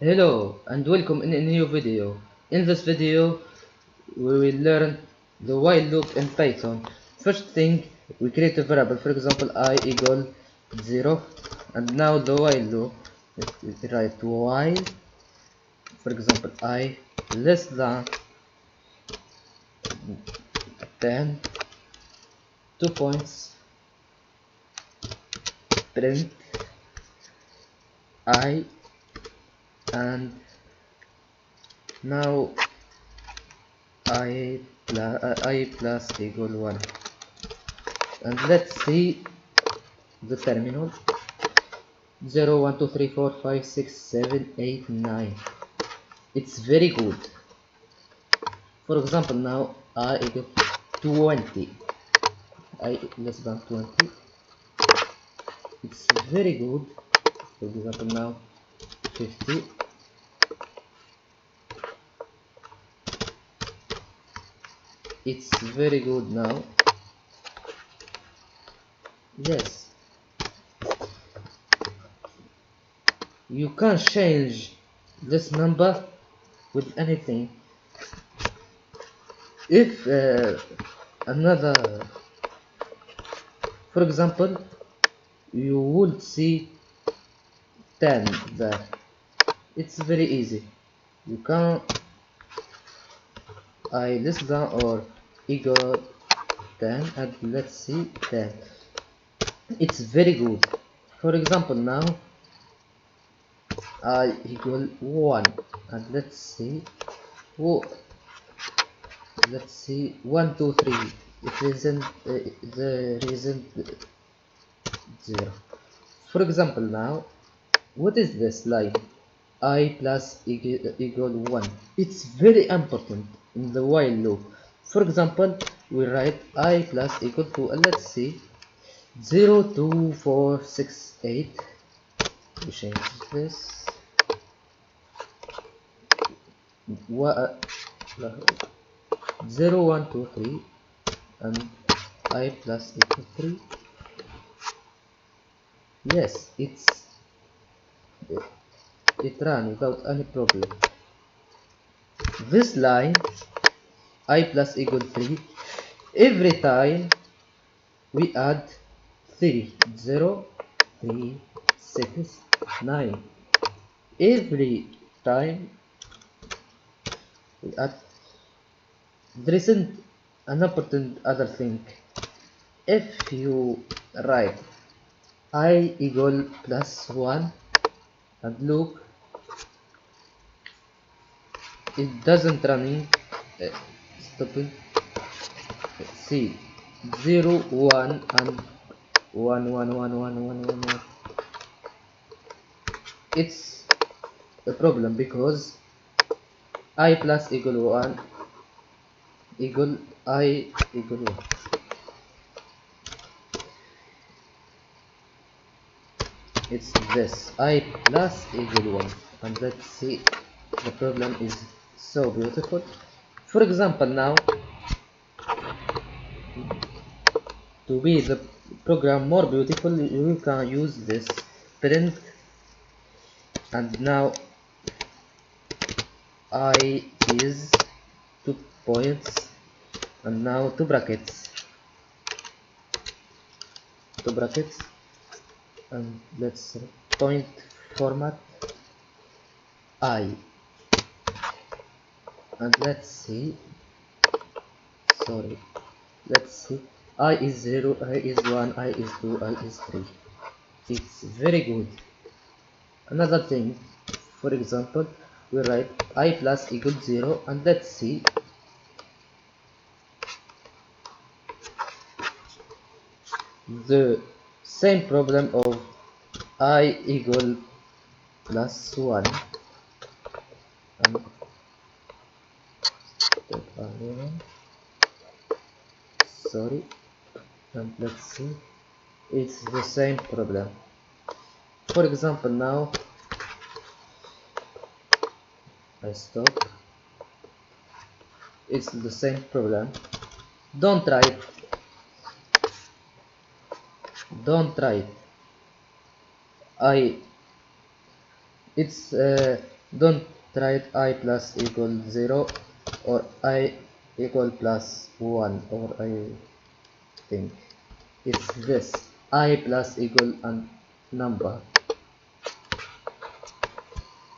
Hello and welcome in a new video. In this video we will learn the while loop in Python. First thing, we create a variable, for example I equal 0, and now the while loop, we write while, for example I less than 10, 2 points, print I, and now I plus equal 1, and let's see the terminal. 0 1 2 3 4 5 6 7 8 9. It's very good. For example now I equal 20, I less than 20. It's very good. For example now 50. It's very good now. Yes, you can change this number with anything. If another, for example, you would see 10 there. It's very easy. You can I less than or equal 10, and let's see 10. It's very good. For example now I equal 1, and let's see. Oh, let's see 1 2 3. It isn't the reason 0. For example now, what is this line? I plus equal 1. It's very important in the while loop. For example, we write I plus equal to, let's see, 0 2 4 6 8. We change this. 0 1 2 3, and I plus equal 3. Yes, it ran without any problem. This line I plus equal 3, every time we add 3, 0 3 6 9. Every time we add. There isn't an important other thing. If you write I equal plus 1 and look, it doesn't running, stopping. See, 0 1 and 1 1 1 1 1 1 1. It's a problem because I plus equal 1 equal I equal 1. It's this I plus equal 1, and let's see, the problem is so beautiful. For example now, to be the program more beautiful, you can use this print, and now I is 2 points, and now two brackets, and let's point format I, and let's see, sorry, let's see, I is 0, I is 1, I is 2, I is 3. It's very good. Another thing, for example, we write I plus equal 0, and let's see, the same problem of I equal plus 1, and sorry, and let's see, it's the same problem. For example now I stop, it's the same problem. Don't try it, I, it's Don't write I plus equal 0 or I equal plus 1, or I think it's this I plus equal a number.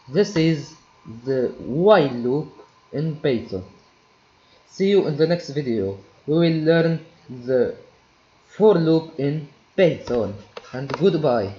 This is the while loop in Python. See you in the next video. We will learn the for loop in Python, and goodbye.